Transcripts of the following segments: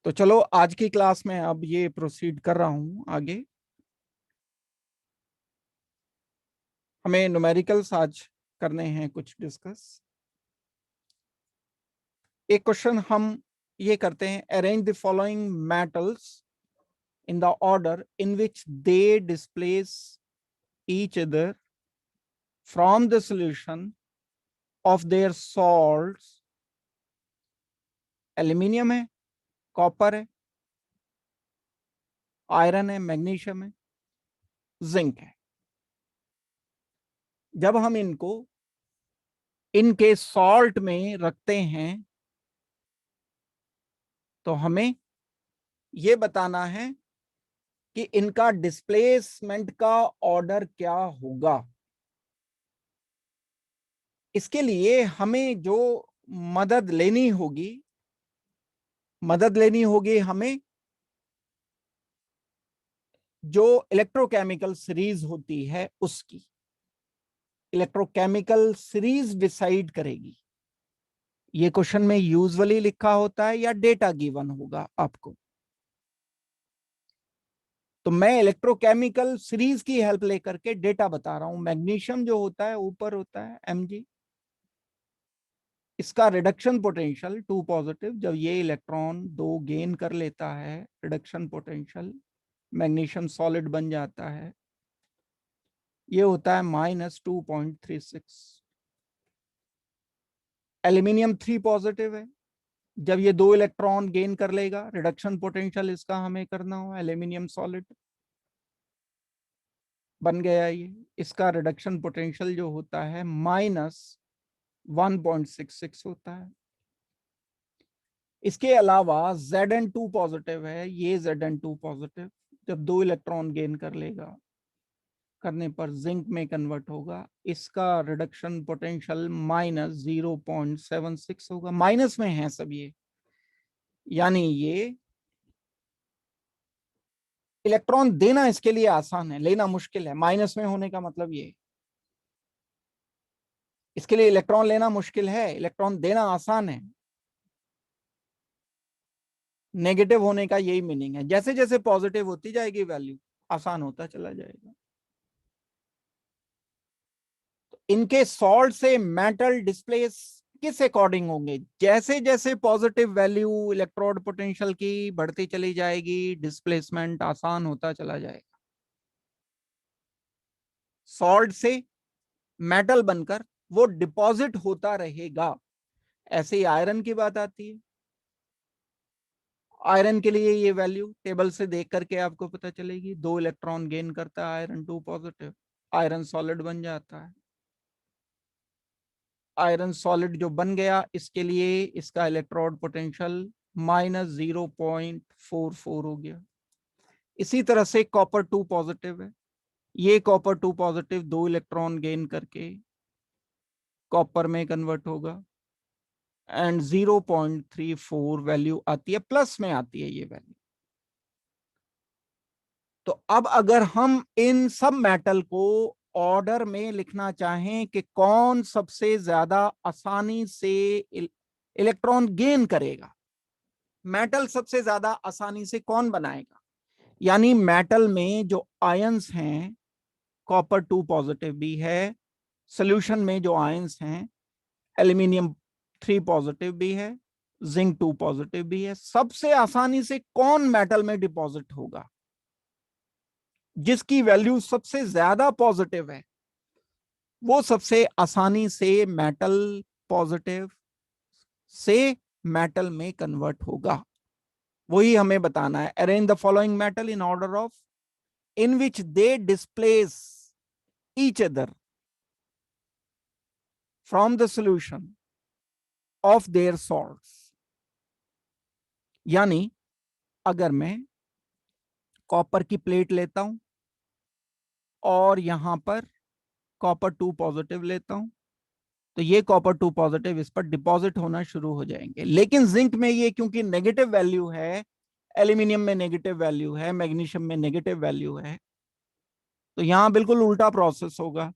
तो चलो आज की क्लास में अब ये प्रोसीड कर रहा हूं आगे। हमें न्यूमेरिकल्स आज करने हैं कुछ डिस्कस। एक क्वेश्चन हम ये करते हैं, arrange the following metals in the order in which they displace each other from the solution of their salts. Aluminium है, कॉपर है, आयरन है, मैग्नीशियम है, जिंक है। जब हम इनको इनके सॉल्ट में रखते हैं तो हमें यह बताना है कि इनका डिस्प्लेसमेंट का ऑर्डर क्या होगा। इसके लिए हमें जो मदद लेनी होगी हमें जो इलेक्ट्रोकेमिकल सीरीज होती है उसकी। इलेक्ट्रोकेमिकल सीरीज डिसाइड करेगी। ये क्वेश्चन में यूजुअली लिखा होता है या डेटा गिवन होगा आपको। तो मैं इलेक्ट्रोकेमिकल सीरीज की हेल्प लेकर के डेटा बता रहा हूं। मैग्नीशियम जो होता है ऊपर होता है Mg, इसका रिडक्शन पोटेंशियल 2 पॉजिटिव। जब ये इलेक्ट्रॉन 2 गेन कर लेता है, रिडक्शन पोटेंशियल मैग्नीशियम सॉलिड बन जाता है, ये होता है -2.36। एल्यूमिनियम 3 पॉजिटिव है। जब ये 2 इलेक्ट्रॉन गेन कर लेगा, रिडक्शन पोटेंशियल इसका हमें करना हो, एल्यूमिनियम सॉलिड बन गया ये, इसका रिडक्शन पोटेंशियल जो होता है -1.66 होता है। इसके अलावा Zn2 पॉजिटिव है। ये Zn2 पॉजिटिव जब 2 इलेक्ट्रॉन गेन कर लेगा, करने पर जिंक में कन्वर्ट होगा, इसका रिडक्शन पोटेंशियल -0.76 होगा। माइनस में है सब ये, यानी ये इलेक्ट्रॉन देना इसके लिए आसान है, लेना मुश्किल है। माइनस में होने का मतलब ये, इसके लिए इलेक्ट्रॉन लेना मुश्किल है, इलेक्ट्रॉन देना आसान है। नेगेटिव होने का यही मीनिंग है। जैसे जैसे पॉजिटिव होती जाएगी वैल्यू, आसान होता चला जाएगा। तो इनके सॉल्ट से मेटल डिस्प्लेस किस अकॉर्डिंग होंगे? जैसे जैसे पॉजिटिव वैल्यू इलेक्ट्रोड पोटेंशियल की बढ़ती चली जाएगी, डिस्प्लेसमेंट आसान होता चला जाएगा। सॉल्ट से मेटल बनकर वो डिपॉजिट होता रहेगा। ऐसे ही आयरन की बात आती है। आयरन के लिए ये वैल्यू टेबल से देख करके आपको पता चलेगी। 2 इलेक्ट्रॉन गेन करता है आयरन, 2 पॉजिटिव, आयरन सॉलिड बन जाता है। आयरन सॉलिड जो बन गया, इसके लिए इसका इलेक्ट्रोड पोटेंशियल -0.44 हो गया। इसी तरह से कॉपर 2 पॉजिटिव है। ये कॉपर 2 पॉजिटिव 2 इलेक्ट्रॉन गेन करके कॉपर में कन्वर्ट होगा एंड 0.34 वैल्यू आती है, प्लस में आती है ये वैल्यू। तो अब अगर हम इन सब मेटल को ऑर्डर में लिखना चाहें कि कौन सबसे ज्यादा आसानी से इलेक्ट्रॉन गेन करेगा, मेटल सबसे ज्यादा आसानी से कौन बनाएगा, यानी मेटल में जो आयंस हैं, कॉपर 2 पॉजिटिव भी है, सॉल्यूशन में जो आयंस हैं, एल्यूमिनियम 3 पॉजिटिव भी है, जिंक 2 पॉजिटिव भी है, सबसे आसानी से कौन मेटल में डिपॉजिट होगा? जिसकी वैल्यू सबसे ज्यादा पॉजिटिव है वो सबसे आसानी से मेटल पॉजिटिव से मेटल में कन्वर्ट होगा। वही हमें बताना है। Arrange the following metal in order of in which they displace each other from the solution of their salts. यानी अगर मैं कॉपर की प्लेट लेता हूं और यहां पर कॉपर 2 पॉजिटिव लेता हूं, तो ये कॉपर 2 पॉजिटिव इस पर डिपॉजिट होना शुरू हो जाएंगे। लेकिन जिंक में ये क्योंकि नेगेटिव वैल्यू है, एल्यूमिनियम में नेगेटिव वैल्यू है, मैग्नीशियम में नेगेटिव वैल्यू है, तो यहां बिल्कुल उल्टा प्रोसेस होगा।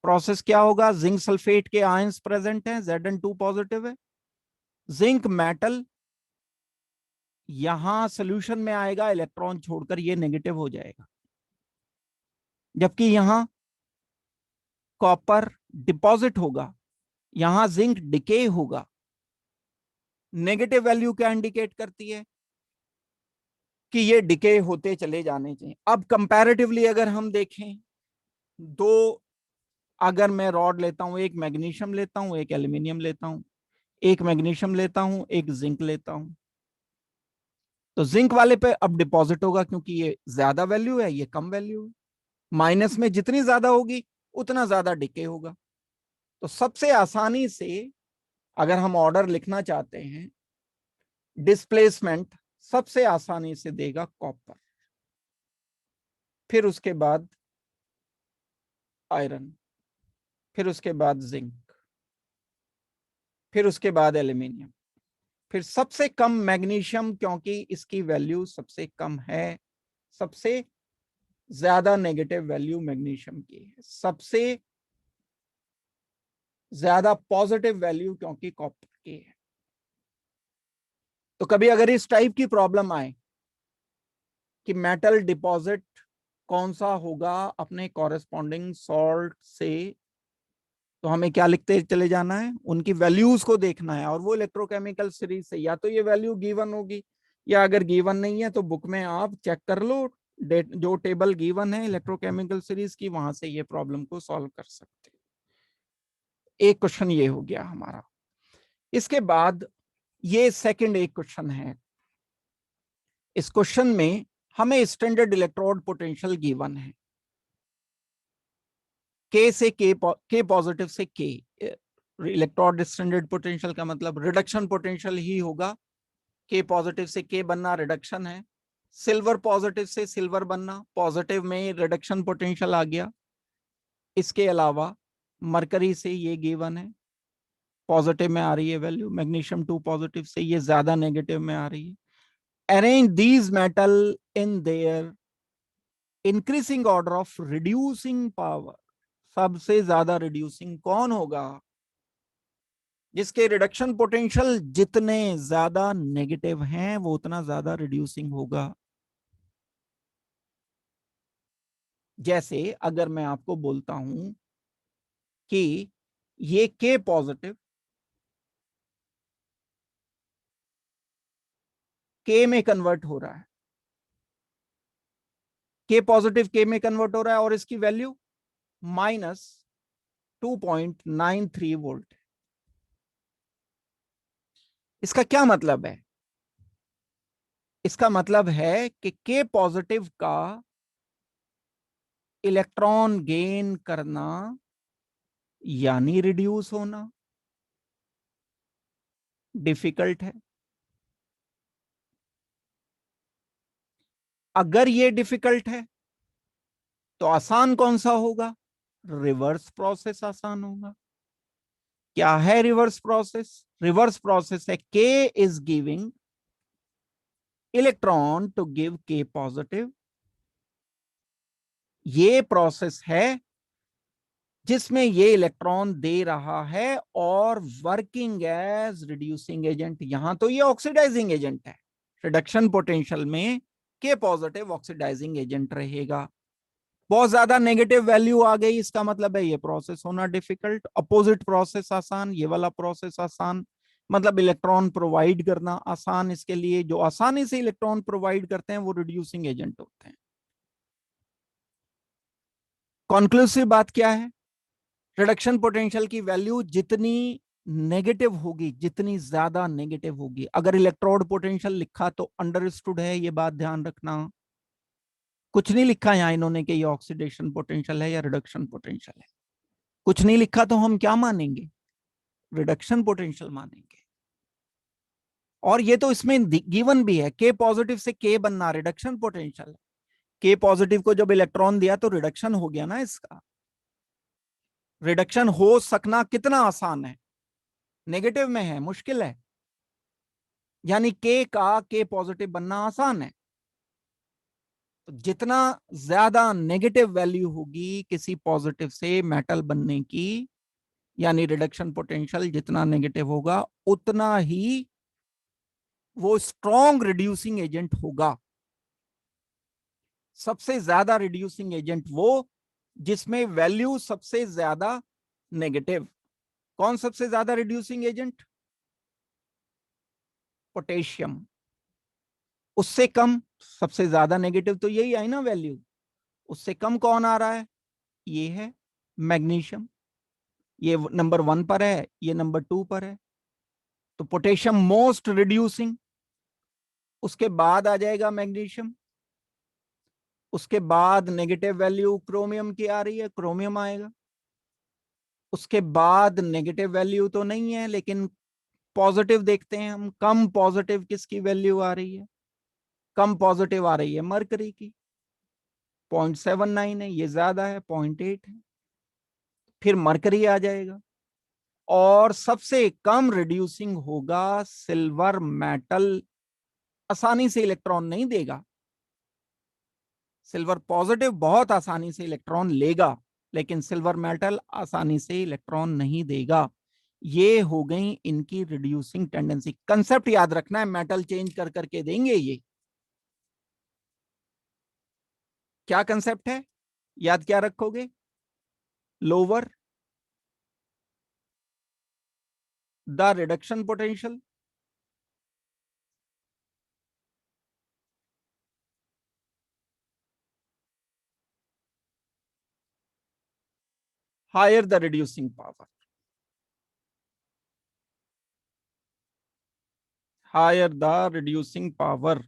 प्रोसेस क्या होगा? जिंक सल्फेट के आयंस प्रेजेंट हैं, Zn2 पॉजिटिव है, जिंक मेटल यहां सोल्यूशन में आएगा, इलेक्ट्रॉन छोड़कर ये नेगेटिव हो जाएगा, जबकि यहां कॉपर डिपॉजिट होगा, यहां जिंक डिके होगा। नेगेटिव वैल्यू क्या इंडिकेट करती है कि ये डिके होते चले जाने चाहिए। अब कंपैरेटिवली अगर हम देखें, दो, अगर मैं रॉड लेता हूं, एक मैग्नीशियम लेता हूं, एक एल्यूमिनियम लेता हूं, एक मैग्नीशियम लेता हूं, एक जिंक लेता हूं, तो जिंक वाले पे अब डिपॉजिट होगा क्योंकि ये ज्यादा वैल्यू है, ये कम वैल्यू है। माइनस में जितनी ज्यादा होगी उतना ज्यादा डिके होगा। तो सबसे आसानी से अगर हम ऑर्डर लिखना चाहते हैं, डिस्प्लेसमेंट सबसे आसानी से देगा कॉपर, फिर उसके बाद आयरन, फिर उसके बाद जिंक, फिर उसके बाद एल्यूमिनियम, फिर सबसे कम मैग्नीशियम, क्योंकि इसकी वैल्यू सबसे कम है। सबसे ज्यादा नेगेटिव वैल्यू मैग्नीशियम की है, सबसे ज्यादा पॉजिटिव वैल्यू क्योंकि कॉपर की है। तो कभी अगर इस टाइप की प्रॉब्लम आए कि मेटल डिपॉजिट कौन सा होगा अपने कॉरेस्पॉन्डिंग सॉल्ट से, तो हमें क्या लिखते चले जाना है, उनकी वैल्यूज को देखना है। और वो इलेक्ट्रोकेमिकल सीरीज से या तो ये वैल्यू गिवन होगी, या अगर गिवन नहीं है तो बुक में आप चेक कर लो, जो टेबल गिवन है इलेक्ट्रोकेमिकल सीरीज की, वहां से ये प्रॉब्लम को सॉल्व कर सकते हैं। एक क्वेश्चन ये हो गया हमारा। इसके बाद ये सेकंड एक क्वेश्चन है। इस क्वेश्चन में हमें स्टैंडर्ड इलेक्ट्रोड पोटेंशियल गिवन है, के से के पॉजिटिव से के। इलेक्ट्रोड स्टैंडर्ड पोटेंशियल का मतलब रिडक्शन पोटेंशियल ही होगा। के पॉजिटिव से के बनना रिडक्शन है, सिल्वर पॉजिटिव से सिल्वर बनना पॉजिटिव में रिडक्शन पोटेंशियल आ गया। इसके अलावा मरकरी से ये गिवन है, पॉजिटिव में आ रही है वैल्यू। मैग्नीशियम 2 पॉजिटिव से ये ज्यादा नेगेटिव में आ रही है। Arrange these metal in their increasing order of reducing power. सबसे ज्यादा रिड्यूसिंग कौन होगा? जिसके रिडक्शन पोटेंशियल जितने ज्यादा नेगेटिव हैं वो उतना ज्यादा रिड्यूसिंग होगा। जैसे अगर मैं आपको बोलता हूं कि ये के पॉजिटिव के में कन्वर्ट हो रहा है, के पॉजिटिव के में कन्वर्ट हो रहा है, और इसकी वैल्यू -2.93 वोल्ट। इसका क्या मतलब है? इसका मतलब है कि के पॉजिटिव का इलेक्ट्रॉन गेन करना यानी रिड्यूस होना डिफिकल्ट है। अगर ये डिफिकल्ट है तो आसान कौन सा होगा? रिवर्स प्रोसेस आसान होगा। क्या है रिवर्स प्रोसेस? रिवर्स प्रोसेस है K is giving electron to give K positive. ये प्रोसेस है जिसमें ये इलेक्ट्रॉन दे रहा है और वर्किंग एज रिड्यूसिंग एजेंट। यहां तो ये ऑक्सीडाइजिंग एजेंट है, रिडक्शन पोटेंशियल में के पॉजिटिव ऑक्सीडाइजिंग एजेंट रहेगा। बहुत ज्यादा नेगेटिव वैल्यू आ गई, इसका मतलब है ये प्रोसेस होना डिफिकल्ट। अपोजिट प्रोसेस आसान, ये वाला प्रोसेस आसान, मतलब इलेक्ट्रॉन प्रोवाइड करना आसान। इसके लिए जो आसानी से इलेक्ट्रॉन प्रोवाइड करते हैं वो रिड्यूसिंग एजेंट होते हैं। कॉन्क्लूसिव बात क्या है? रिडक्शन पोटेंशियल की वैल्यू जितनी नेगेटिव होगी, जितनी ज्यादा नेगेटिव होगी, अगर इलेक्ट्रोड पोटेंशियल लिखा तो अंडरस्टूड है, ये बात ध्यान रखना। कुछ नहीं लिखा यहां इन्होंने कि ये ऑक्सीडेशन पोटेंशियल है या रिडक्शन पोटेंशियल है, कुछ नहीं लिखा, तो हम क्या मानेंगे? रिडक्शन पोटेंशियल मानेंगे। और ये तो इसमें गिवन भी है, के पॉजिटिव से के बनना रिडक्शन पोटेंशियल। के पॉजिटिव को जब इलेक्ट्रॉन दिया तो रिडक्शन हो गया ना इसका। रिडक्शन हो सकना कितना आसान है, नेगेटिव में है, मुश्किल है। यानी के का के पॉजिटिव बनना आसान है। तो जितना ज्यादा नेगेटिव वैल्यू होगी किसी पॉजिटिव से मेटल बनने की, यानी रिडक्शन पोटेंशियल जितना नेगेटिव होगा, उतना ही वो स्ट्रॉन्ग रिड्यूसिंग एजेंट होगा। सबसे ज्यादा रिड्यूसिंग एजेंट वो जिसमें वैल्यू सबसे ज्यादा नेगेटिव। कौन सबसे ज्यादा रिड्यूसिंग एजेंट? पोटेशियम। उससे कम सबसे ज्यादा नेगेटिव तो यही आई ना वैल्यू। उससे कम कौन आ रहा है? ये है मैग्नीशियम। ये नंबर 1 पर है, ये नंबर 2 पर है। तो पोटेशियम मोस्ट रिड्यूसिंग, उसके बाद आ जाएगा मैग्नीशियम। उसके बाद नेगेटिव वैल्यू क्रोमियम की आ रही है, क्रोमियम आएगा। उसके बाद नेगेटिव वैल्यू तो नहीं है, लेकिन पॉजिटिव देखते हैं हम। कम पॉजिटिव किसकी वैल्यू आ रही है? कम पॉजिटिव आ रही है मरकरी की, 0.79 है। ये ज्यादा है, 0.8 है। फिर मरकरी आ जाएगा। और सबसे कम रिड्यूसिंग होगा सिल्वर मेटल। आसानी से इलेक्ट्रॉन नहीं देगा। सिल्वर पॉजिटिव बहुत आसानी से इलेक्ट्रॉन लेगा, लेकिन सिल्वर मेटल आसानी से इलेक्ट्रॉन नहीं देगा। ये हो गई इनकी रिड्यूसिंग टेंडेंसी। कंसेप्ट याद रखना है, मेटल चेंज कर करके देंगे ये। क्या कंसेप्ट है? याद क्या रखोगे? Lower the reduction potential, higher the reducing power. Higher the reducing power.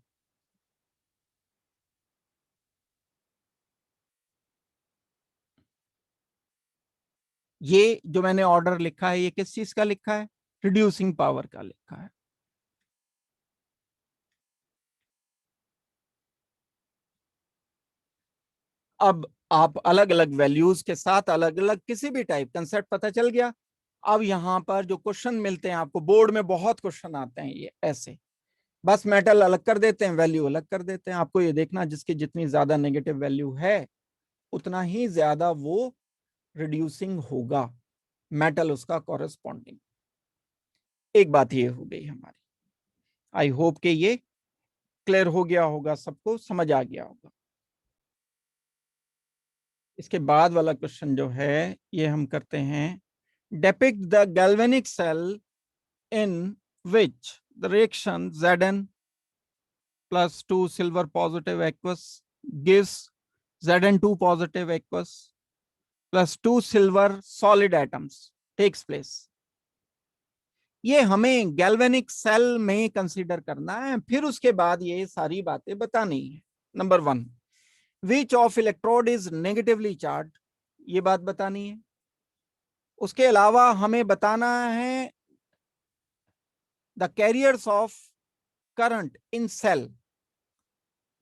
ये जो मैंने ऑर्डर लिखा है, ये किस चीज का लिखा है? रिड्यूसिंग पावर का लिखा है। अब आप अलग अलग वैल्यूज के साथ अलग अलग किसी भी टाइप, कंसेप्ट पता चल गया। अब यहां पर जो क्वेश्चन मिलते हैं आपको, बोर्ड में बहुत क्वेश्चन आते हैं ये ऐसे, बस मेटल अलग कर देते हैं, वैल्यू अलग कर देते हैं। आपको ये देखना, जिसकी जितनी ज्यादा नेगेटिव वैल्यू है उतना ही ज्यादा वो रिड्यूसिंग होगा, मेटल उसका कॉरेस्पॉन्डिंग। एक बात ये हो गई हमारी। आई होप कि ये क्लियर हो गया होगा, सबको समझ आ गया होगा। इसके बाद वाला क्वेश्चन जो है ये हम करते हैं। depict the galvanic cell in which the reaction Zn plus 2 silver positive aqueous gives Zn2 positive aqueous plus 2 silver solid atoms takes place। ये हमें गैल्वेनिक सेल में कंसीडर करना है, फिर उसके बाद ये सारी बातें बतानी है। Number 1, which of electrode is negatively charge, ये बात बतानी है। उसके अलावा हमें बताना है the carriers of current in cell.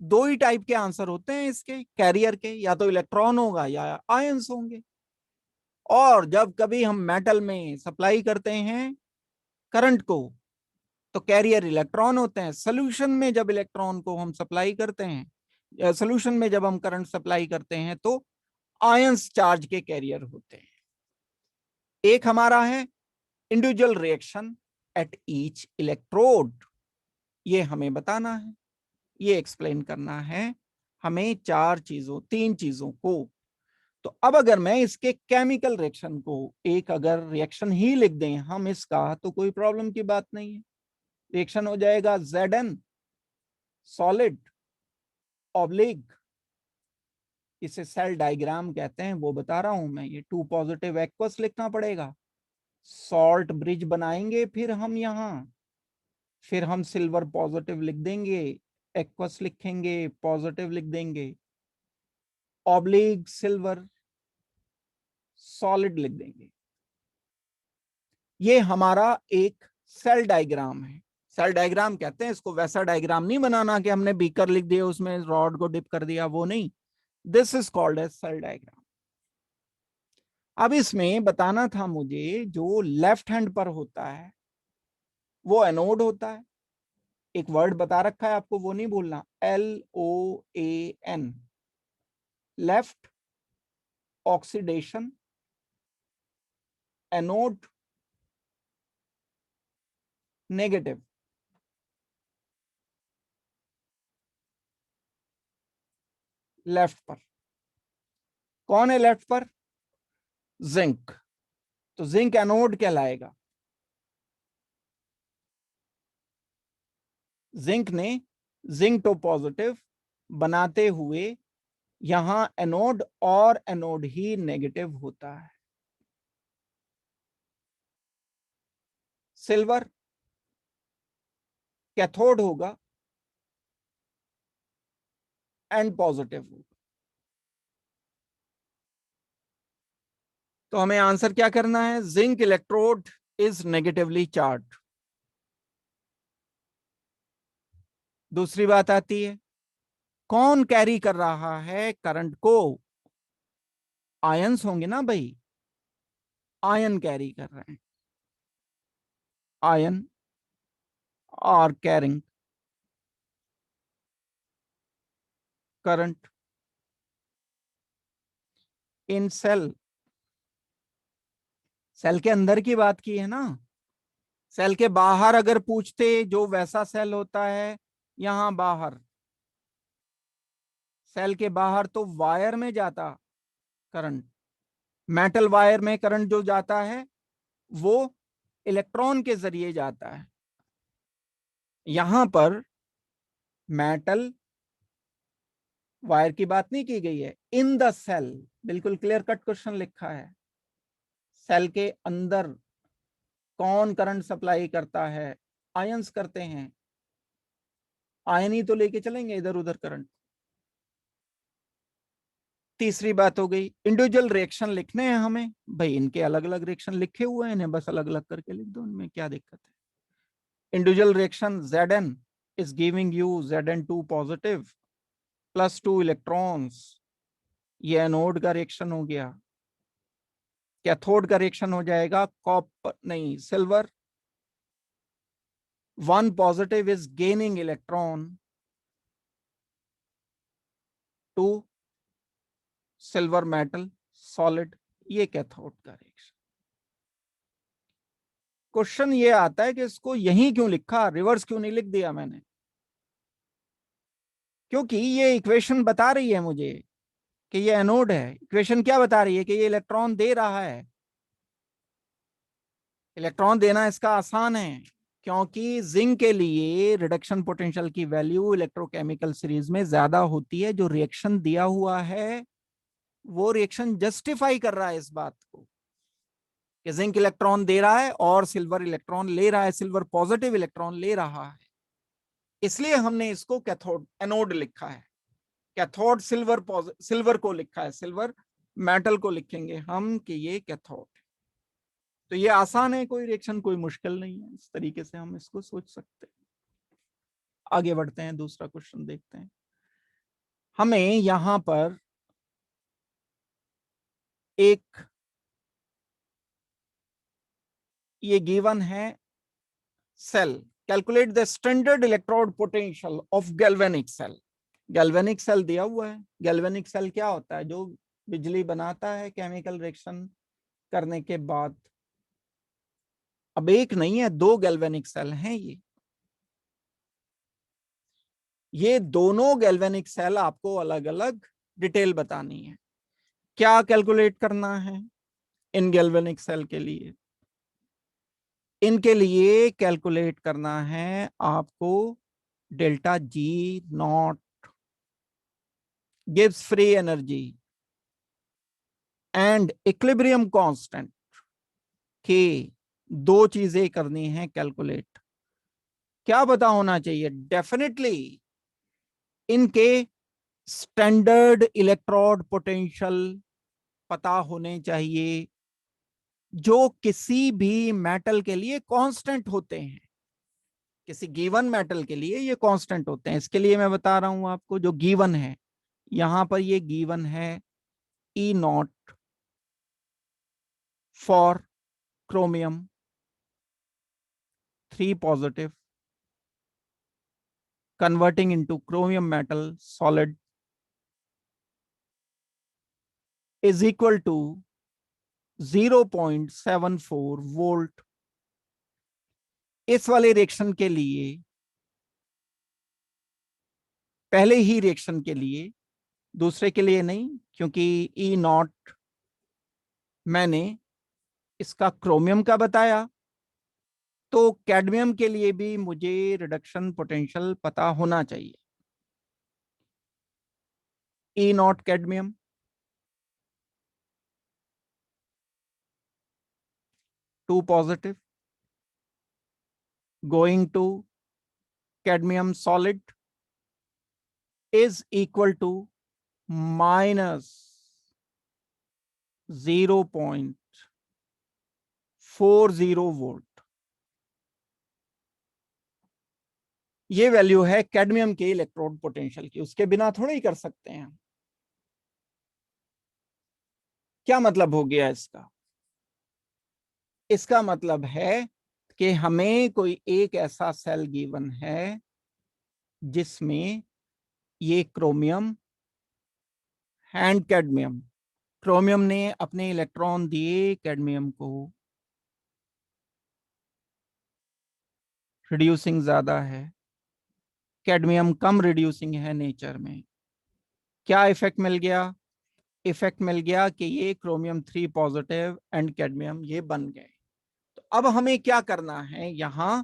दो ही टाइप के आंसर होते हैं इसके कैरियर के, या तो इलेक्ट्रॉन होगा या आयंस होंगे। और जब कभी हम मेटल में सप्लाई करते हैं करंट को, तो कैरियर इलेक्ट्रॉन होते हैं। सोल्यूशन में जब इलेक्ट्रॉन को हम सप्लाई करते हैं, सोल्यूशन में जब हम करंट सप्लाई करते हैं, तो आयंस चार्ज के कैरियर होते हैं। एक हमारा है individual reaction at each electrode, ये हमें बताना है, ये एक्सप्लेन करना है हमें तीन चीजों को। तो अब अगर मैं इसके केमिकल रिएक्शन को एक अगर रिएक्शन ही लिख दें हम इसका, तो कोई प्रॉब्लम की बात नहीं है। रिएक्शन हो जाएगा Zn सॉलिड ऑब्लिक, इसे सेल डायग्राम कहते हैं, वो बता रहा हूं मैं। ये 2 पॉजिटिव एक्वस लिखना पड़ेगा, सॉल्ट ब्रिज बनाएंगे फिर हम यहां, फिर हम सिल्वर पॉजिटिव लिख देंगे, एक्वस लिखेंगे, पॉजिटिव लिख देंगे, ऑब्लिक सिल्वर सॉलिड लिख देंगे। ये हमारा एक सेल डायग्राम है। सेल डायग्राम कहते हैं इसको, वैसा डायग्राम नहीं बनाना कि हमने बीकर लिख दिया उसमें रॉड को डिप कर दिया, वो नहीं। This is called as cell diagram. अब इसमें बताना था मुझे, जो लेफ्ट हैंड पर होता है वो एनोड होता है। एक वर्ड बता रखा है आपको, वो नहीं भूलना, LOAN, left oxidation, anode negative. Left पर। कौन है लेफ्ट पर? जिंक। तो जिंक एनोड कहलाएगा। जिंक ने जिंक टू पॉजिटिव बनाते हुए यहां एनोड और एनोड ही नेगेटिव होता है। सिल्वर कैथोड होगा, एंड पॉजिटिव होगा। तो हमें आंसर क्या करना है? Zinc electrode is negatively charge. दूसरी बात आती है, कौन कैरी कर रहा है करंट को? आयंस होंगे ना भाई, आयन कैरी कर रहे हैं। Ion are carrying current in cell. Cell के अंदर की बात की है ना। सेल के बाहर अगर पूछते, जो वैसा सेल होता है यहां बाहर, सेल के बाहर तो वायर में जाता करंट। मेटल वायर में करंट जो जाता है वो इलेक्ट्रॉन के जरिए जाता है। यहां पर मेटल वायर की बात नहीं की गई है। इन द सेल, बिल्कुल क्लियर कट क्वेश्चन लिखा है। सेल के अंदर कौन करंट सप्लाई करता है? आयंस करते हैं। आयन ही तो लेके चलेंगे इधर उधर करंट। तीसरी बात हो गई, इंडिविजुअल रिएक्शन लिखने हैं हमें। भाई इनके अलग अलग रिएक्शन लिखे हुए हैं, इन्हें बस अलग अलग करके लिख दो, इनमें क्या दिक्कत है? Individual reaction Zn is giving you Zn2 positive plus 2 electrons. ये एनोड का रिएक्शन हो गया। कैथोड का रिएक्शन हो जाएगा कॉपर नहीं silver. 1 positive is gaining electron to silver metal solid. ये कैथोड का रिएक्शन। क्वेश्चन ये आता है कि इसको यहीं क्यों लिखा, रिवर्स क्यों नहीं लिख दिया मैंने? क्योंकि ये इक्वेशन बता रही है मुझे कि ये एनोड है। इक्वेशन क्या बता रही है? कि ये इलेक्ट्रॉन दे रहा है। इलेक्ट्रॉन देना इसका आसान है, क्योंकि जिंक के लिए रिडक्शन पोटेंशियल की वैल्यू इलेक्ट्रोकेमिकल सीरीज में ज्यादा होती है। जो रिएक्शन दिया हुआ है वो रिएक्शन जस्टिफाई कर रहा है इस बात को कि जिंक इलेक्ट्रॉन दे रहा है और सिल्वर इलेक्ट्रॉन ले रहा है, सिल्वर पॉजिटिव इलेक्ट्रॉन ले रहा है। इसलिए हमने इसको कैथोड एनोड लिखा है। कैथोड सिल्वर को लिखा है, सिल्वर मेटल को लिखेंगे हम कि ये कैथोड। तो ये आसान है, कोई रिएक्शन कोई मुश्किल नहीं है। इस तरीके से हम इसको सोच सकते हैं। आगे बढ़ते हैं, दूसरा क्वेश्चन देखते हैं। हमें यहां पर एक ये गिवन है cell. Calculate the standard electrode potential of galvanic cell. Galvanic cell दिया हुआ है। गैल्वेनिक सेल क्या होता है? जो बिजली बनाता है केमिकल रिएक्शन करने के बाद। अब एक नहीं है, दो गैल्वेनिक सेल हैं ये दोनों गैल्वेनिक सेल आपको अलग अलग डिटेल बतानी है। क्या कैलकुलेट करना है इन गैल्वेनिक सेल के लिए? इनके लिए कैलकुलेट करना है आपको delta G not, gives free energy and equilibrium constant के। दो चीजें करनी है कैलकुलेट। क्या पता होना चाहिए? डेफिनेटली इनके स्टैंडर्ड इलेक्ट्रोड पोटेंशियल पता होने चाहिए, जो किसी भी मेटल के लिए कांस्टेंट होते हैं। किसी गिवन मेटल के लिए ये कांस्टेंट होते हैं। इसके लिए मैं बता रहा हूं आपको, जो गिवन है यहां पर, ये गिवन है E naught for chromium 3 positive converting into chromium metal solid is equal to 0.74 volt. इस वाले रिएक्शन के लिए, पहले ही रिएक्शन के लिए दूसरे के लिए नहीं, क्योंकि ई नॉट मैंने इसका क्रोमियम का बताया, तो कैडमियम के लिए भी मुझे रिडक्शन पोटेंशियल पता होना चाहिए। E naught cadmium, 2 positive, going to cadmium solid is equal to minus 0.40 volt. ये वैल्यू है कैडमियम के इलेक्ट्रोड पोटेंशियल की, उसके बिना थोड़ा ही कर सकते हैं। क्या मतलब हो गया इसका? इसका मतलब है कि हमें कोई एक ऐसा सेल गिवन है जिसमें ये क्रोमियम एंड कैडमियम, क्रोमियम ने अपने इलेक्ट्रॉन दिए कैडमियम को, रिड्यूसिंग ज्यादा है, कैडमियम कम रिड्यूसिंग है नेचर में। क्या इफेक्ट मिल गया? इफेक्ट मिल गया कि ये क्रोमियम 3 पॉजिटिव एंड कैडमियम ये बन गए। तो अब हमें क्या करना है, यहां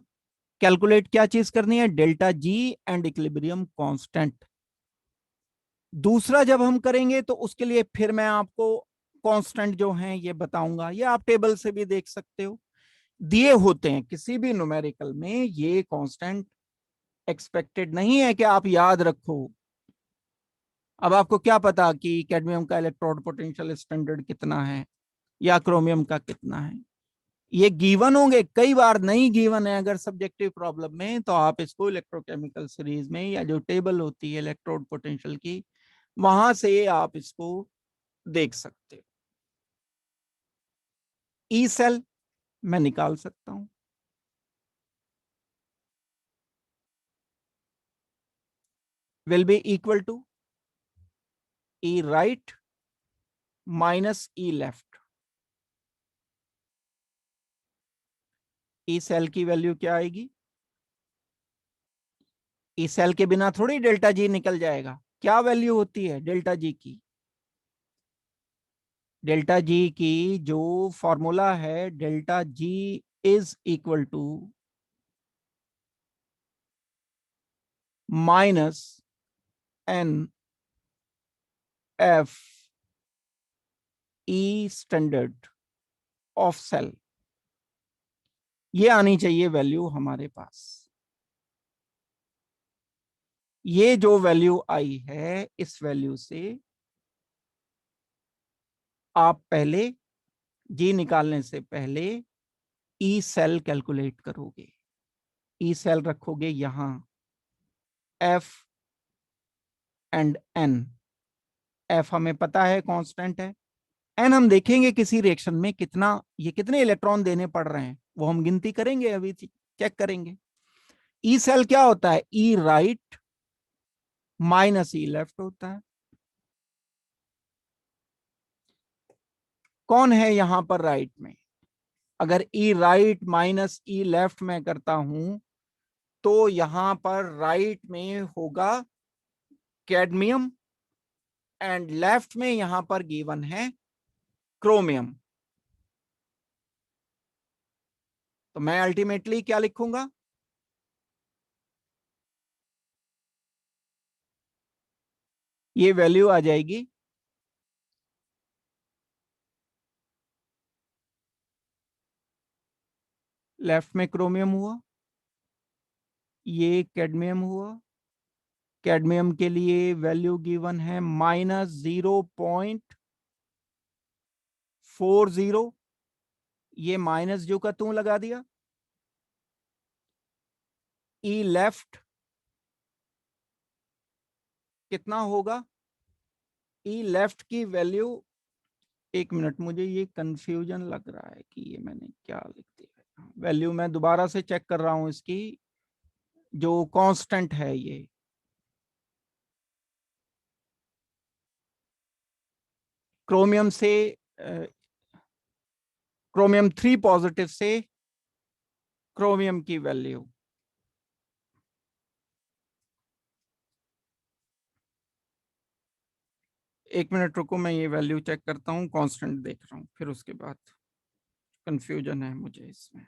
कैलकुलेट क्या चीज करनी है, delta ji and equilibrium constant. दूसरा जब हम करेंगे तो उसके लिए फिर मैं आपको कांस्टेंट जो हैं ये बताऊंगा, ये आप टेबल से भी देख सकते हो, दिए होते हैं किसी भी न्यूमेरिकल में। ये कांस्टेंट एक्सपेक्टेड नहीं है कि आप याद रखो। अब आपको क्या पता कि कैडमियम का इलेक्ट्रोड पोटेंशियल स्टैंडर्ड कितना है या क्रोमियम का कितना है? ये गिवन होंगे, कई बार नहीं गिवन है। अगर सब्जेक्टिव प्रॉब्लम में तो आप इसको इलेक्ट्रोकेमिकल सीरीज में या जो टेबल होती है इलेक्ट्रोड पोटेंशियल की, वहां से आप इसको देख सकते हो। ई सेल मैं निकाल सकता हूं, will be equal to E right minus E left. E cell की वैल्यू क्या आएगी? ई सेल के बिना थोड़ी डेल्टा जी निकल जाएगा। क्या वैल्यू होती है डेल्टा जी की? डेल्टा जी की जो फॉर्मूला है, delta G is equal to minus N F E standard of cell. ये आनी चाहिए वैल्यू हमारे पास। ये जो वैल्यू आई है, इस वैल्यू से आप पहले जी निकालने से पहले ई सेल कैलकुलेट करोगे। ई सेल रखोगे यहां, एफ एंड एन। एफ हमें पता है कांस्टेंट है, एन हम देखेंगे किसी रिएक्शन में कितना, ये कितने इलेक्ट्रॉन देने पड़ रहे हैं वो हम गिनती करेंगे, अभी चेक करेंगे। ई सेल क्या होता है? ई राइट माइनस ई लेफ्ट होता है। कौन है यहां पर राइट में? अगर ई राइट माइनस ई लेफ्ट में करता हूं तो यहां पर राइट में होगा कैडमियम एंड लेफ्ट में यहां पर गिवन है क्रोमियम। तो मैं अल्टीमेटली क्या लिखूंगा? ये वैल्यू आ जाएगी, लेफ्ट में क्रोमियम हुआ, ये कैडमियम हुआ। कैडमियम के लिए वैल्यू गिवन है -0.40। ये माइनस जो का तू लगा दिया। ई लेफ्ट कितना होगा? ई लेफ्ट की वैल्यू, एक मिनट, मुझे ये कंफ्यूजन लग रहा है कि ये मैंने क्या लिख दिया। वैल्यू मैं दोबारा से चेक कर रहा हूं इसकी, जो कांस्टेंट है ये क्रोमियम से, क्रोमियम 3 पॉजिटिव से क्रोमियम की वैल्यू, एक मिनट रुको, मैं ये वैल्यू चेक करता हूँ, कांस्टेंट देख रहा हूँ, फिर उसके बाद कंफ्यूजन है मुझे इसमें।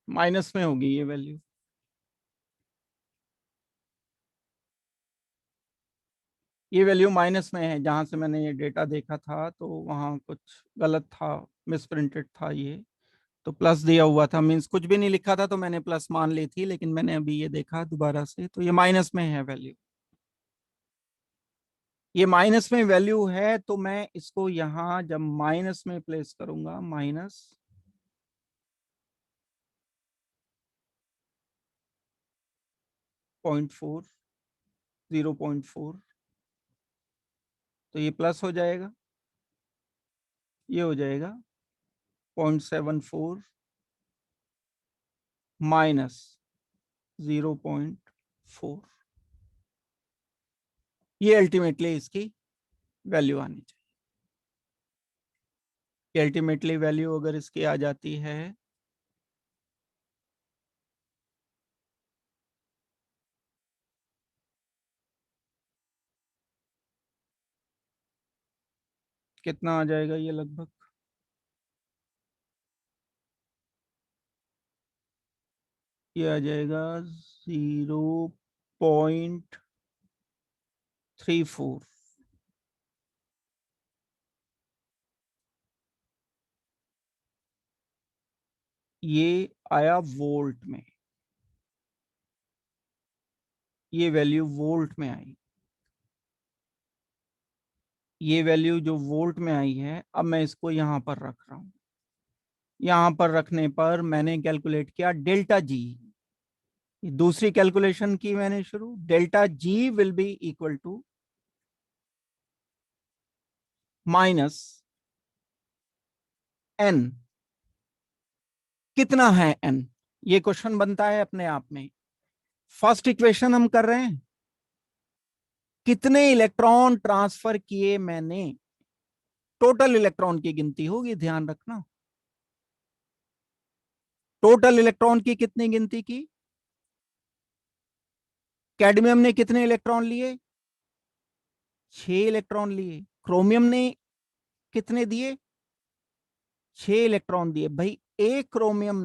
माइनस में होगी ये वैल्यू। ये वैल्यू माइनस में है, जहां से मैंने ये डेटा देखा था तो वहां कुछ गलत था, मिसप्रिंटेड था ये। तो प्लस दिया हुआ था, मींस कुछ भी नहीं लिखा था, तो मैंने प्लस मान ली थी, लेकिन मैंने अभी ये देखा दोबारा से तो ये माइनस में है वैल्यू। ये माइनस में वैल्यू है, तो मैं इसको यहां जब माइनस में प्लेस करूंगा, माइनस 0.4, 0.4, तो ये प्लस हो जाएगा, ये हो जाएगा 0.74 माइनस 0.4। ये अल्टीमेटली इसकी वैल्यू आनी चाहिए। अल्टीमेटली वैल्यू अगर इसकी आ जाती है, कितना आ जाएगा ये लगभग, ये आ जाएगा 0.34। ये आया वोल्ट में, ये वैल्यू वोल्ट में आई। ये वैल्यू जो वोल्ट में आई है, अब मैं इसको यहां पर रख रहा हूं। यहां पर रखने पर मैंने कैलकुलेट किया डेल्टा जी। दूसरी कैलकुलेशन की मैंने शुरू, delta G will be equal to minus N. कितना है एन, ये क्वेश्चन बनता है अपने आप में। फर्स्ट इक्वेशन हम कर रहे हैं, कितने इलेक्ट्रॉन ट्रांसफर किए मैंने, टोटल इलेक्ट्रॉन की गिनती होगी, ध्यान रखना। टोटल इलेक्ट्रॉन की कितनी गिनती की, कैडमियम ने कितने इलेक्ट्रॉन लिए, 6 इलेक्ट्रॉन लिए। क्रोमियम ने कितने दिए, 6 इलेक्ट्रॉन दिए। भाई एक क्रोमियम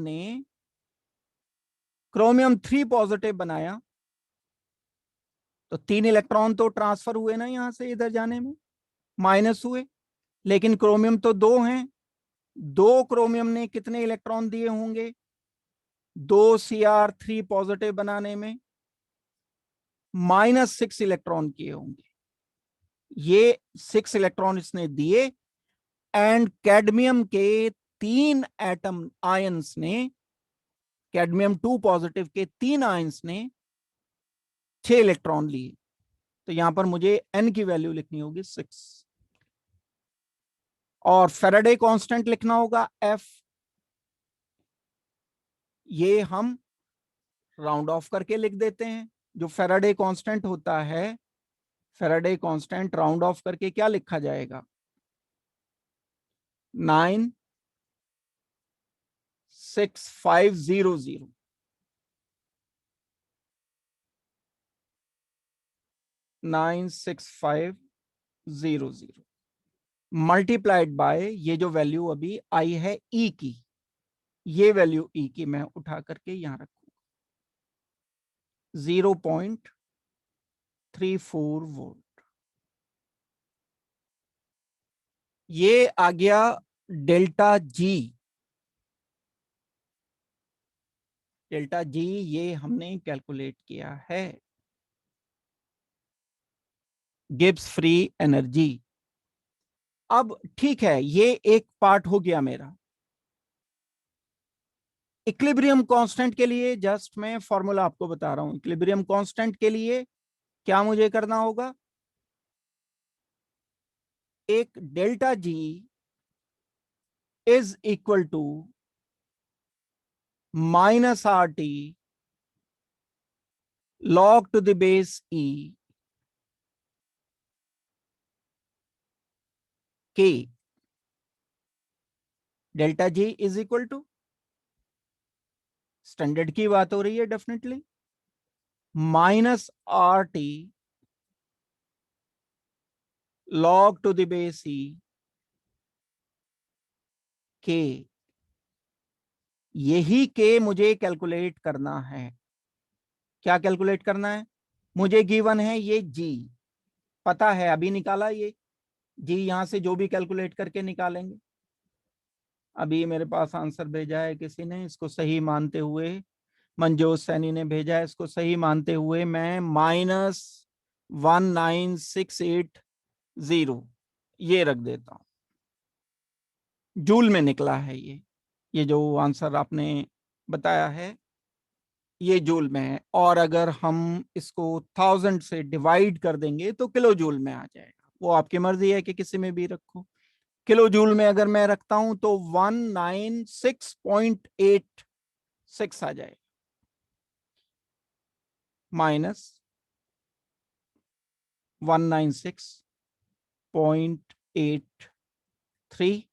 3 पॉजिटिव बनाया, तो 3 इलेक्ट्रॉन तो ट्रांसफर हुए ना यहां से इधर जाने में, माइनस हुए। लेकिन क्रोमियम तो 2 हैं, 2 क्रोमियम ने कितने इलेक्ट्रॉन दिए होंगे, 2 Cr3 पॉजिटिव बनाने में -6 इलेक्ट्रॉन किए होंगे। ये 6 इलेक्ट्रॉन इसने दिए, एंड कैडमियम के 3 एटम आयंस ने, कैडमियम 2 पॉजिटिव के 3 आयंस ने 6 इलेक्ट्रॉन लिए। तो यहां पर मुझे एन की वैल्यू लिखनी होगी 6, और फेराडे कांस्टेंट लिखना होगा एफ। ये हम राउंड ऑफ करके लिख देते हैं। जो फेराडे कांस्टेंट होता है, फेराडे कांस्टेंट राउंड ऑफ करके क्या लिखा जाएगा, 96500, 96500 मल्टीप्लाइड बाय ये जो वैल्यू अभी आई है ई की, ये वैल्यू ई की मैं उठा करके यहां रखूंगा, 0.34 वोल्ट। ये आ गया डेल्टा जी। डेल्टा जी ये हमने कैलकुलेट किया है, गिब्स फ्री एनर्जी। अब ठीक है, ये एक पार्ट हो गया मेरा। इक्विलिब्रियम कांस्टेंट के लिए जस्ट मैं फॉर्मूला आपको बता रहा हूं। इक्विलिब्रियम कांस्टेंट के लिए क्या मुझे करना होगा, एक delta G is equal to minus R T log to the base e k, delta G is equal to, standard की बात हो रही है definitely, minus R T log to the base e k, यही के मुझे कैलकुलेट करना है। क्या कैलकुलेट करना है, मुझे गिवन है ये जी, पता है अभी निकाला ये जी, यहां से जो भी कैलकुलेट करके निकालेंगे। अभी मेरे पास आंसर भेजा है किसी ने, इसको सही मानते हुए, मनजोत सैनी ने भेजा है, इसको सही मानते हुए मैं -19680 ये रख देता हूं। जूल में निकला है ये जो आंसर आपने बताया है ये जूल में है, और अगर हम इसको 1000 से डिवाइड कर देंगे तो किलो जूल में आ जाएगा। वो आपकी मर्जी है कि किसी में भी रखो। किलो जूल में अगर मैं रखता हूं तो 196.86 आ जाएगा, माइनस 196.83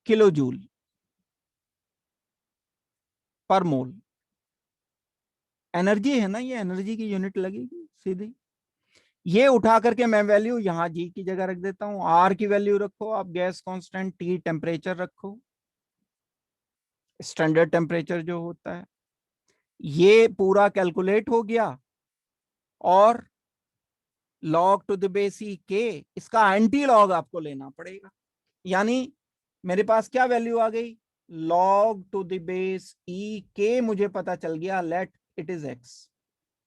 किलो जूल पर मोल। एनर्जी है ना, ये एनर्जी की यूनिट लगेगी सीधी। ये उठा करके मैं वैल्यू यहां जी की जगह रख देता हूं, आर की वैल्यू रखो आप, गैस कांस्टेंट, टी टेम्परेचर रखो, स्टैंडर्ड टेम्परेचर जो होता है, ये पूरा कैलकुलेट हो गया। और लॉग टू द बेस ई के, इसका एंटी लॉग आपको लेना पड़ेगा। यानी मेरे पास क्या वैल्यू आ गई, लॉग टू द बेस ई के मुझे पता चल गया, लेट इट इज एक्स।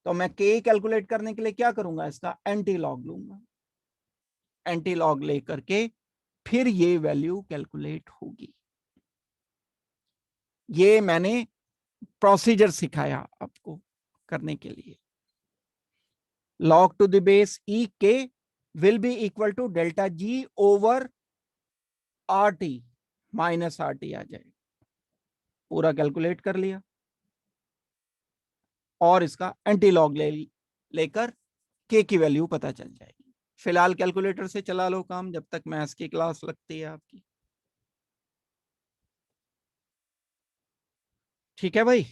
तो मैं के कैलकुलेट करने के लिए क्या करूंगा, इसका एंटी लॉग लूंगा, एंटी लॉग लेकर के फिर ये वैल्यू कैलकुलेट होगी। ये मैंने प्रोसीजर सिखाया आपको करने के लिए। log to the base e k will be equal to delta g over rt minus R T आ जाएगा। पूरा कैलकुलेट कर लिया और इसका एंटी लॉग लेकर के की वैल्यू पता चल जाएगी। फिलहाल कैलकुलेटर से चला लो काम जब तक मैथ्स की क्लास लगती है आपकी। ठीक है भाई,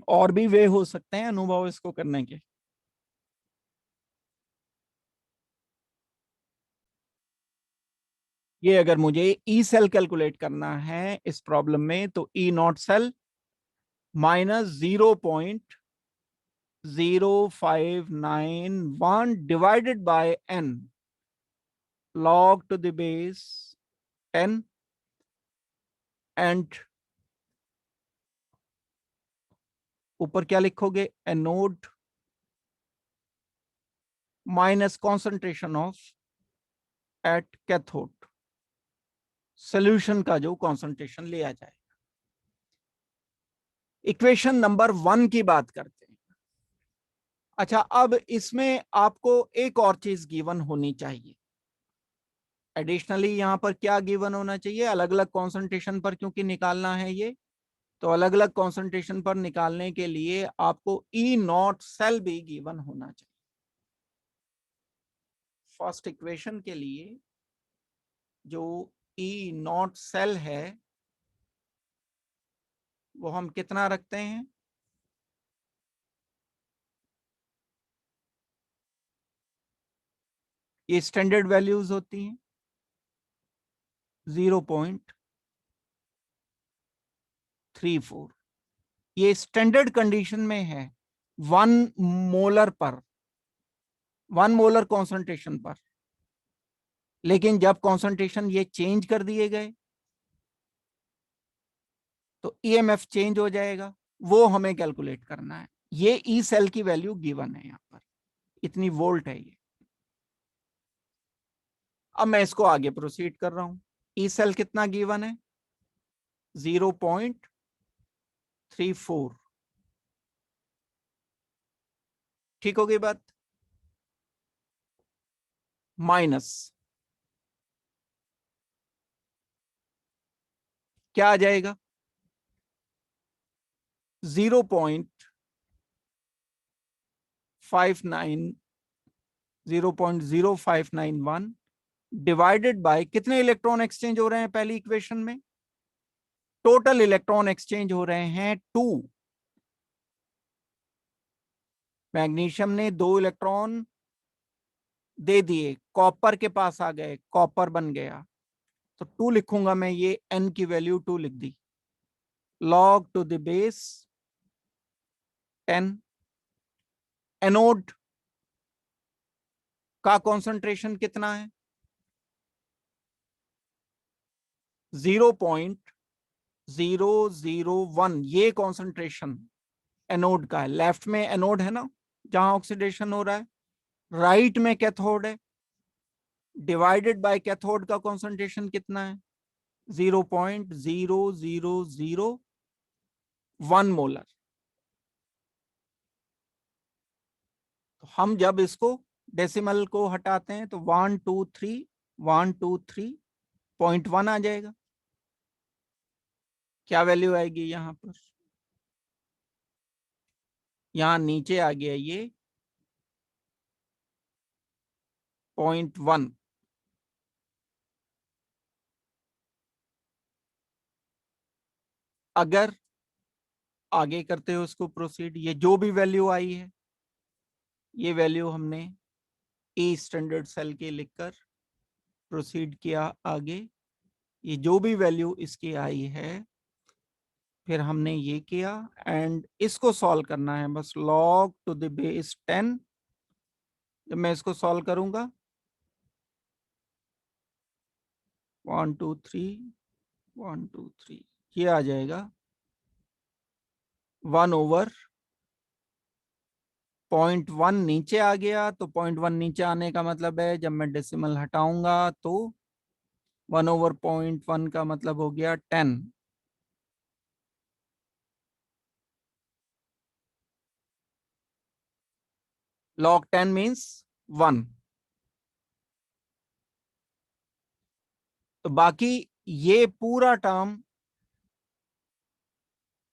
और भी वे हो सकते हैं अनुभव इसको करने के। ये अगर मुझे ई सेल कैलकुलेट करना है इस प्रॉब्लम में तो E naught cell minus 0.0591 divided by n log to the base n and ऊपर क्या लिखोगे, anode minus concentration of at cathode, solution का जो कॉन्सेंट्रेशन लिया जाए। इक्वेशन नंबर 1 की बात करते हैं। अच्छा, अब इसमें आपको एक और चीज गिवन होनी चाहिए एडिशनली। यहां पर क्या गिवन होना चाहिए, अलग अलग कॉन्सेंट्रेशन पर क्योंकि निकालना है ये, तो अलग अलग कॉन्सेंट्रेशन पर निकालने के लिए आपको ई नॉट सेल भी गिवन होना चाहिए। फर्स्ट इक्वेशन के लिए जो ई नॉट सेल है वो हम कितना रखते हैं, ये स्टैंडर्ड वैल्यूज होती हैं 0.34, ये स्टैंडर्ड कंडीशन में है 1 मोलर पर, 1 मोलर कॉन्सेंट्रेशन पर। लेकिन जब कॉन्सेंट्रेशन ये चेंज कर दिए गए तो ईएमएफ चेंज हो जाएगा, वो हमें कैलकुलेट करना है। ये ई सेल की वैल्यू गिवन है यहां पर, इतनी वोल्ट है ये। अब मैं इसको आगे प्रोसीड कर रहा हूं। ई सेल कितना गिवन है, 0.34, ठीक हो गई बात। माइनस क्या आ जाएगा, 0.59 0.0591 डिवाइडेड बाय कितने इलेक्ट्रॉन एक्सचेंज हो रहे हैं पहली इक्वेशन में, टोटल इलेक्ट्रॉन एक्सचेंज हो रहे हैं 2। मैग्नीशियम ने 2 इलेक्ट्रॉन दे दिए, कॉपर के पास आ गए, कॉपर बन गया, तो 2 लिखूंगा मैं, ये n की वैल्यू 2 लिख दी, log to the base 10। Anode का कॉन्सेंट्रेशन कितना है, 0.001, ये कॉन्सेंट्रेशन एनोड का है। लेफ्ट में एनोड है ना, जहां ऑक्सीडेशन हो रहा है, राइट में कैथोड है, डिवाइडेड बाय कैथोड का कॉन्सेंट्रेशन कितना है, 0.0001 मोलर। तो हम जब इसको डेसिमल को हटाते हैं तो 123.1 आ जाएगा। क्या वैल्यू आएगी यहां पर, यहां नीचे आ गया ये 0.1। अगर आगे करते हो उसको प्रोसीड, ये जो भी वैल्यू आई है ये वैल्यू हमने ई स्टैंडर्ड सेल के लिखकर प्रोसीड किया आगे, ये जो भी वैल्यू इसकी आई है फिर हमने ये किया एंड इसको सॉल्व करना है बस, log टू द बेस 10। जब मैं इसको सॉल्व करूंगा 1 2 3 1 2 3 ये आ जाएगा 1/0.1 नीचे आ गया, तो 0.1 नीचे आने का मतलब है जब मैं डेसिमल हटाऊंगा तो 1/0.1 का मतलब हो गया 10। log 10 means 1। तो बाकी ये पूरा टर्म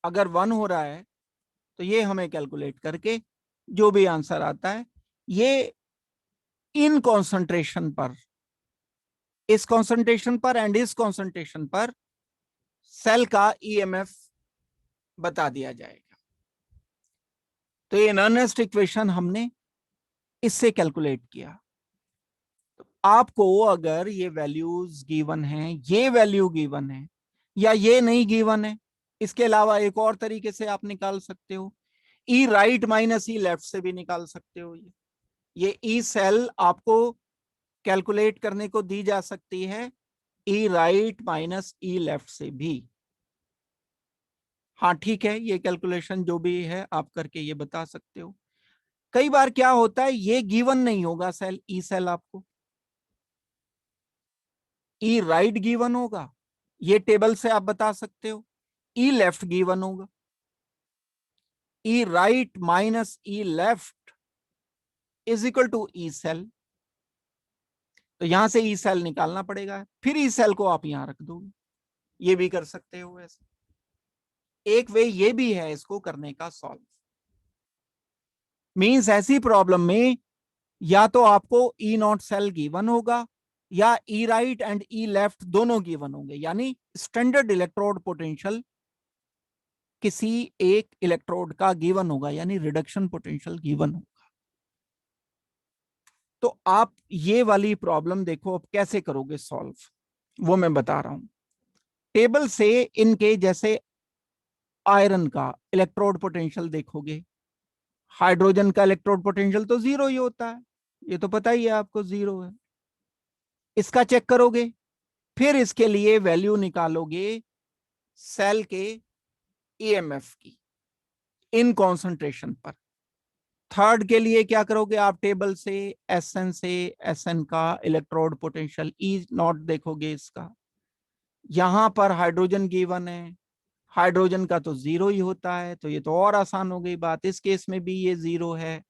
अगर 1 हो रहा है तो ये हमें कैलकुलेट करके जो भी आंसर आता है, ये इन कॉन्सेंट्रेशन पर, इस कॉन्सेंट्रेशन पर एंड इस कॉन्सेंट्रेशन पर सेल का ईएमएफ बता दिया जाएगा। तो ये अर्नेस्ट इक्वेशन हमने इससे कैलकुलेट किया। तो आपको अगर ये वैल्यूज गिवन है, ये वैल्यू गिवन है या ये नहीं गिवन है, इसके अलावा एक और तरीके से आप निकाल सकते हो, ई राइट माइनस ई लेफ्ट से भी निकाल सकते हो। ये ई सेल आपको कैलकुलेट करने को दी जा सकती है ई राइट माइनस ई लेफ्ट से भी। हाँ ठीक है, ये कैलकुलेशन जो भी है आप करके ये बता सकते हो। कई बार क्या होता है, ये गिवन नहीं होगा सेल, ई सेल आपको ई राइट गिवन होगा, ये टेबल से आप बता सकते हो, ई लेफ्ट गिवन होगा, E right minus E left is equal to E cell. तो यहां से ई सेल निकालना पड़ेगा, फिर ई सेल को आप यहां रख दोगे, ये भी कर सकते हो। ऐसे एक वे ये भी है इसको करने का सॉल्व। मींस ऐसी प्रॉब्लम में या तो आपको ई नॉट सेल गिवन होगा या ई राइट एंड ई लेफ्ट दोनों गिवन होंगे, यानी स्टैंडर्ड इलेक्ट्रोड पोटेंशियल किसी एक इलेक्ट्रोड का गिवन होगा, यानी रिडक्शन पोटेंशियल गिवन होगा। तो आप ये वाली प्रॉब्लम देखो अब कैसे करोगे सॉल्व, वो मैं बता रहा हूं। टेबल से इनके जैसे आयरन का इलेक्ट्रोड पोटेंशियल देखोगे, हाइड्रोजन का इलेक्ट्रोड पोटेंशियल तो 0 ही होता है, ये तो पता ही है आपको 0 है। इसका चेक करोगे, फिर इसके लिए वैल्यू निकालोगे सेल के ईएमएफ की इन कॉन्सेंट्रेशन पर। थर्ड के लिए क्या करोगे आप, टेबल से एसएन का इलेक्ट्रोड पोटेंशियल ई नॉट देखोगे इसका, यहां पर हाइड्रोजन गिवन है, हाइड्रोजन का तो 0 ही होता है, तो ये तो और आसान हो गई बात, इस केस में भी ये 0 है,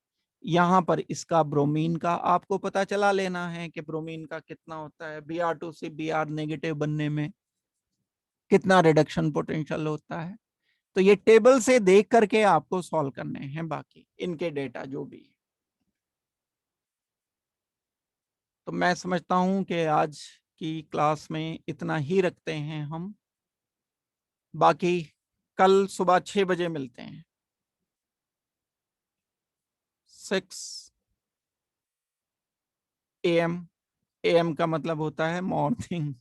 यहां पर इसका ब्रोमीन का आपको पता चला लेना है कि ब्रोमीन का कितना होता है, Br2 से Br नेगेटिव बनने में कितना रिडक्शन पोटेंशियल होता है। तो ये टेबल से देख करके आपको सॉल्व करने हैं बाकी इनके डेटा जो भी है। तो मैं समझता हूं कि आज की क्लास में इतना ही रखते हैं हम, बाकी कल सुबह 6 बजे मिलते हैं। 6 AM। AM का मतलब होता है मॉर्निंग,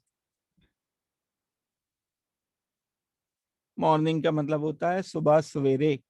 मॉर्निंग का मतलब होता है सुबह सवेरे।